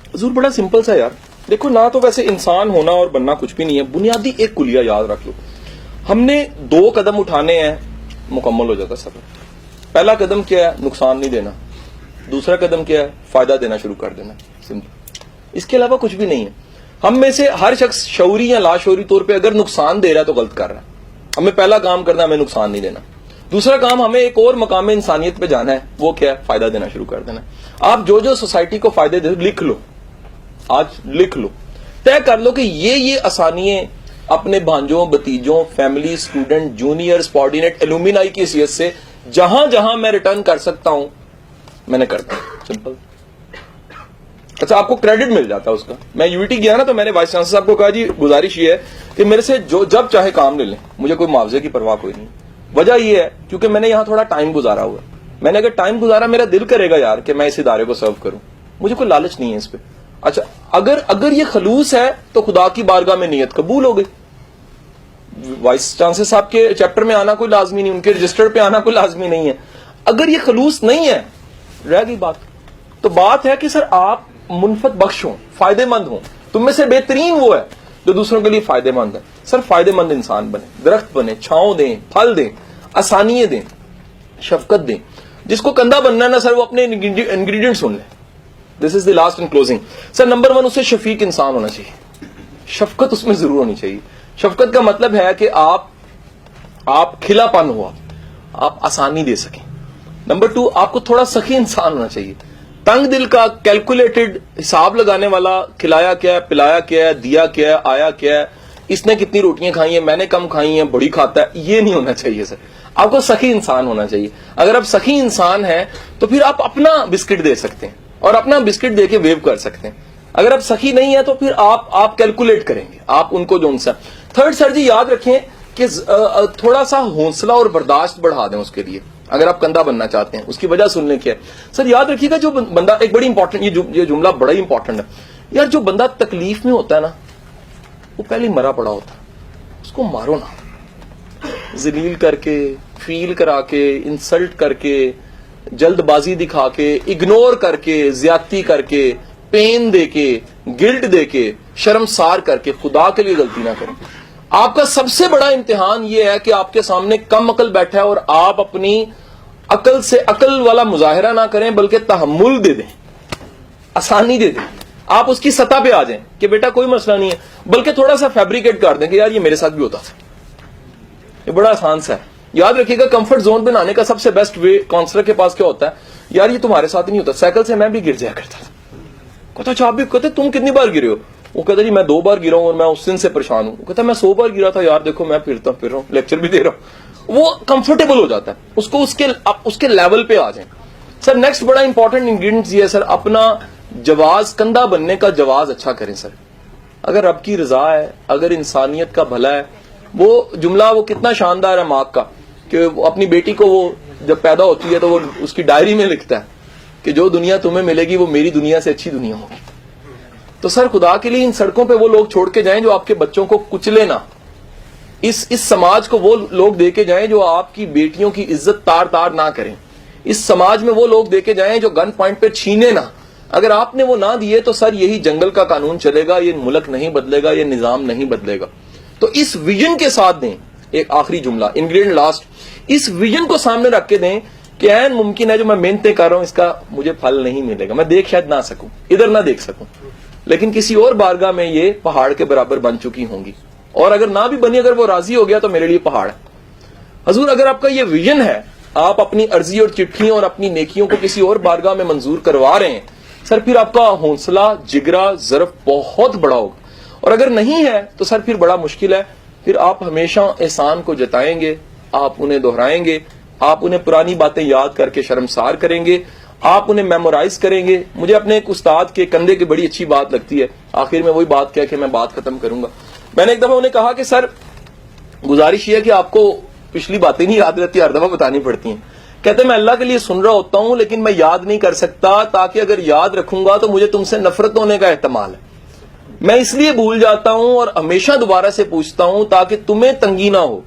حضور بڑا سمپل سا یار، دیکھو نہ تو ویسے انسان ہونا اور بننا کچھ بھی نہیں ہے، بنیادی ایک کلیہ یاد رکھ لو، ہم نے 2 قدم اٹھانے ہیں، مکمل ہو جاتا سفر۔ پہلا قدم کیا ہے؟ نقصان نہیں دینا۔ دوسرا قدم کیا ہے؟ فائدہ دینا شروع کر دینا، سمپل، اس کے علاوہ کچھ بھی نہیں ہے۔ ہم میں سے ہر شخص شعوری یا لاشعوری طور پہ اگر نقصان دے رہا ہے تو غلط کر رہا ہے۔ ہمیں پہلا کام کرنا ہے، ہمیں نقصان نہیں دینا۔ دوسرا کام، ہمیں ایک اور مقام انسانیت پہ جانا ہے، وہ کیا ہے؟ فائدہ دینا شروع کر دینا۔ آپ جو سوسائٹی کو فائدے دے لکھ لو، آج لکھ لو، طے کر لو کہ یہ آسانیاں اپنے بھانجوں، بتیجوں، فیملی، اسٹوڈنٹ، جونیئر، سپارڈینیٹ، ایلومینائی کی حیثیت سے جہاں جہاں میں ریٹرن کر سکتا ہوں میں نے کرتا ہوں، سمپل۔ اچھا، آپ کو کریڈٹ مل جاتا ہے اس کا۔ میں یوٹی گیا نا تو میں نے وائس چانسلر صاحب کو کہا جی گزارش یہ ہے کہ میرے سے جب چاہے کام لے لیں، مجھے کوئی معاوضے کی پرواہ کوئی نہیں۔ وجہ یہ ہے کیونکہ میں نے یہاں تھوڑا ٹائم گزارا ہوا ہے، میں نے اگر ٹائم گزارا میرا دل کرے گا یار کہ میں اس ادارے کو سرو کروں، مجھے کوئی لالچ نہیں ہے اس پہ۔ اچھا، اگر یہ خلوص ہے تو خدا کی بارگاہ میں نیت قبول ہو گئی۔ وائس چانسلر صاحب کے چیپٹر میں آنا کوئی لازمی نہیں، ان کے رجسٹر پہ آنا کوئی لازمی نہیں ہے۔ اگر یہ خلوص نہیں ہے، رہ گئی بات۔ تو بات ہے کہ سر آپ منفعت بخش ہوں، فائدے مند ہوں۔ تم میں سے بہترین وہ ہے جو دوسروں کے لیے فائدے مند ہے۔ سر فائدے مند انسان بنے، درخت بنے، چھاؤں دیں، پھل دیں، آسانیاں دیں، شفقت دیں۔ جس کو کندھا بننا ہے نا سر، وہ اپنے انگریڈینٹ سن لے۔ This is the last and closing. Sir number 1 اسے شفیق انسان ہونا چاہیے، شفقت اس میں ضرور ہونی چاہیے۔ شفقت کا مطلب ہے کہ آپ کھلا پن ہوا، آپ آسانی دے سکیں۔ نمبر 2، آپ کو تھوڑا سخی انسان ہونا چاہیے، تنگ دل کا، کیلکولیٹڈ، حساب لگانے والا، کھلایا کیا ہے، پلایا کیا ہے، دیا کیا ہے، آیا کیا ہے، اس نے کتنی روٹیاں کھائی ہیں، میں نے کم کھائی ہیں، بڑی کھاتا ہے، یہ نہیں ہونا چاہیے سر۔ آپ کو سخی انسان ہونا چاہیے۔ اگر آپ سخی انسان ہیں تو پھر آپ اپنا بسکٹ دے سکتے ہیں اور اپنا بسکٹ دے کے ویو کر سکتے ہیں۔ اگر آپ سخی نہیں ہیں تو پھر آپ کیلکولیٹ کریں گے، آپ ان کو جو سا۔ تھرڈ سر جی یاد رکھیں کہ تھوڑا سا حوصلہ اور برداشت بڑھا دیں اس کے لیے، اگر آپ کندھا بننا چاہتے ہیں۔ اس کی وجہ سننے کی ہے سر، یاد رکھیے گا جو بندہ، ایک بڑی امپورٹنٹ، یہ جملہ بڑا ہی امپورٹنٹ ہے یار، جو بندہ تکلیف میں ہوتا ہے نا وہ پہلے ہی مرا پڑا ہوتا ہے، اس کو مارو نا، ذلیل کر کے، فیل کرا کے، انسلٹ کر کے، جلد بازی دکھا کے، اگنور کر کے، زیادتی کر کے، پین دے کے، گلٹ دے کے، شرمسار کر کے، خدا کے لیے غلطی نہ کریں۔ آپ کا سب سے بڑا امتحان یہ ہے کہ آپ کے سامنے کم عقل بیٹھا ہے اور آپ اپنی عقل سے عقل والا مظاہرہ نہ کریں بلکہ تحمل دے دیں، آسانی دے دیں، آپ اس کی سطح پہ آ جائیں کہ بیٹا کوئی مسئلہ نہیں ہے، بلکہ تھوڑا سا فیبریکیٹ کر دیں کہ یار یہ میرے ساتھ بھی ہوتا تھا۔ یہ بڑا آسان سا ہے۔ یاد رکھیے گا کمفرٹ زون بنانے کا سب سے بیسٹ وے کاؤنسلر کے پاس کیا ہوتا ہے؟ یار یہ تمہارے ساتھ نہیں ہوتا، سائیکل سے میں بھی گر جایا کرتا تھا۔ کہتا اچھا آپ بھی، کہتے تم کتنی بار گرے ہو؟ وہ کہتا جی میں 2 بار گرا ہوں اور میں اس دن سے پریشان ہوں۔ وہ کہتا میں 100 بار گرا تھا یار، دیکھو میں پھر رہا ہوں، لیکچر بھی دے رہا ہوں۔ وہ کمفرٹیبل ہو جاتا ہے، اس کو اس کے لیول پہ آ جائیں۔ سر نیکسٹ بڑا امپورٹنٹ انگریڈینٹ یہ ہے سر، اپنا جواز، کندھا بننے کا جواز اچھا کریں سر۔ اگر رب کی رضا ہے، اگر انسانیت کا بھلا ہے، وہ جملہ وہ کتنا شاندار ہے ماں کا کہ وہ اپنی بیٹی کو وہ جب پیدا ہوتی ہے تو وہ اس کی ڈائری میں لکھتا ہے کہ جو دنیا تمہیں ملے گی وہ میری دنیا سے اچھی دنیا ہوگی۔ تو سر خدا کے لیے ان سڑکوں پہ وہ لوگ چھوڑ کے جائیں جو آپ کے بچوں کو کچلے نہ، اس سماج کو وہ لوگ دے کے جائیں جو آپ کی بیٹیوں کی عزت تار نہ کریں، اس سماج میں وہ لوگ دے کے جائیں جو گن پوائنٹ پہ چھینے نہ۔ اگر آپ نے وہ نہ دیے تو سر یہی جنگل کا قانون چلے گا، یہ ملک نہیں بدلے گا، یہ نظام نہیں بدلے گا۔ تو اس ویژن کے ساتھ دیں، ایک آخری جملہ انگریڈینٹ لاسٹ، اس ویژن کو سامنے رکھ کے دیں کہ این ممکن ہے جو میں محنتیں کر رہا ہوں اس کا مجھے پھل نہیں ملے گا، میں دیکھ شاید نہ سکوں، ادھر نہ دیکھ سکوں، لیکن کسی اور بارگاہ میں یہ پہاڑ کے برابر بن چکی ہوں گی، اور اگر نہ بھی بنی، اگر وہ راضی ہو گیا تو میرے لیے پہاڑ ہے۔ حضور اگر آپ کا یہ ویژن ہے، آپ اپنی عرضی اور چٹھیوں اور اپنی نیکیوں کو کسی اور بارگاہ میں منظور کروا رہے ہیں سر، پھر آپ کا حوصلہ، جگرا، ظرف بہت بڑا ہوگا، اور اگر نہیں ہے تو سر پھر بڑا مشکل ہے۔ پھر آپ ہمیشہ احسان کو جتائیں گے، آپ انہیں دہرائیں گے، آپ انہیں پرانی باتیں یاد کر کے شرمسار کریں گے، آپ انہیں میمورائز کریں گے۔ مجھے اپنے ایک استاد کے کندھے کی بڑی اچھی بات لگتی ہے، آخر میں وہی بات کہہ کے میں بات ختم کروں گا۔ میں نے ایک دفعہ انہیں کہا کہ سر گزارش یہ ہے کہ آپ کو پچھلی باتیں نہیں یاد رہتی، ہر دفعہ بتانی پڑتی ہیں۔ کہتے میں اللہ کے لیے سن رہا ہوتا ہوں لیکن میں یاد نہیں کر سکتا، تاکہ اگر یاد رکھوں گا تو مجھے تم سے نفرت ہونے کا احتمال ہے۔ میں اس لیے بھول جاتا ہوں اور ہمیشہ دوبارہ سے پوچھتا ہوں تاکہ تمہیں تنگی نہ ہو،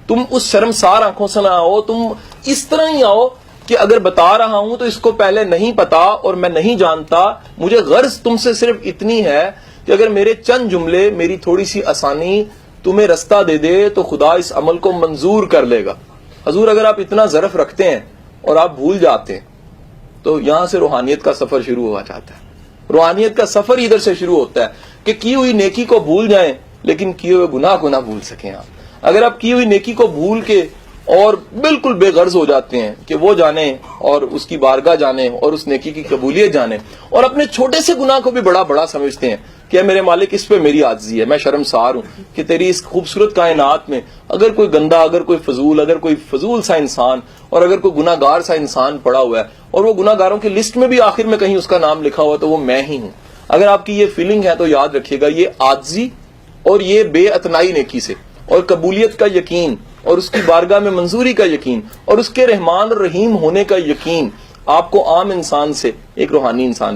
تم اس شرمسار آنکھوں سے نہ آؤ، تم اس طرح ہی آؤ کہ اگر بتا رہا ہوں تو اس کو پہلے نہیں پتا اور میں نہیں جانتا. مجھے غرض تم سے صرف اتنی ہے کہ اگر میرے چند جملے، میری تھوڑی سی آسانی تمہیں رستہ دے دے تو خدا اس عمل کو منظور کر لے گا. حضور اگر آپ اتنا ظرف رکھتے ہیں اور آپ بھول جاتے ہیں تو یہاں سے روحانیت کا سفر شروع ہوا جاتا ہے. روحانیت کا سفر ادھر سے شروع ہوتا ہے کہ کی ہوئی نیکی کو بھول جائیں لیکن کیے ہوئے گناہ کو نہ بھول سکیں. آپ اگر آپ کی ہوئی نیکی کو بھول کے اور بالکل بے غرض ہو جاتے ہیں کہ وہ جانیں اور اس کی بارگاہ جانیں اور اس نیکی کی قبولیت جانیں اور اپنے چھوٹے سے گناہ کو بھی بڑا بڑا سمجھتے ہیں کہ میرے مالک اس پہ میری عاجزی ہے، میں شرمسار ہوں کہ تیری اس خوبصورت کائنات میں اگر کوئی گندا، اگر کوئی فضول سا انسان اور اگر کوئی گناہ گار سا انسان پڑا ہوا ہے اور وہ گناہ گاروں کی لسٹ میں بھی آخر میں کہیں اس کا نام لکھا ہوا تو وہ میں ہی ہوں. اگر آپ کی یہ فیلنگ ہے تو یاد رکھیے گا یہ عاجزی اور یہ بے اتنائی نیکی سے اور قبولیت کا یقین اور اس کی بارگاہ میں منظوری کا یقین اور اس کے رحمان اور رحیم ہونے کا یقین آپ کو عام انسان سے ایک روحانی انسان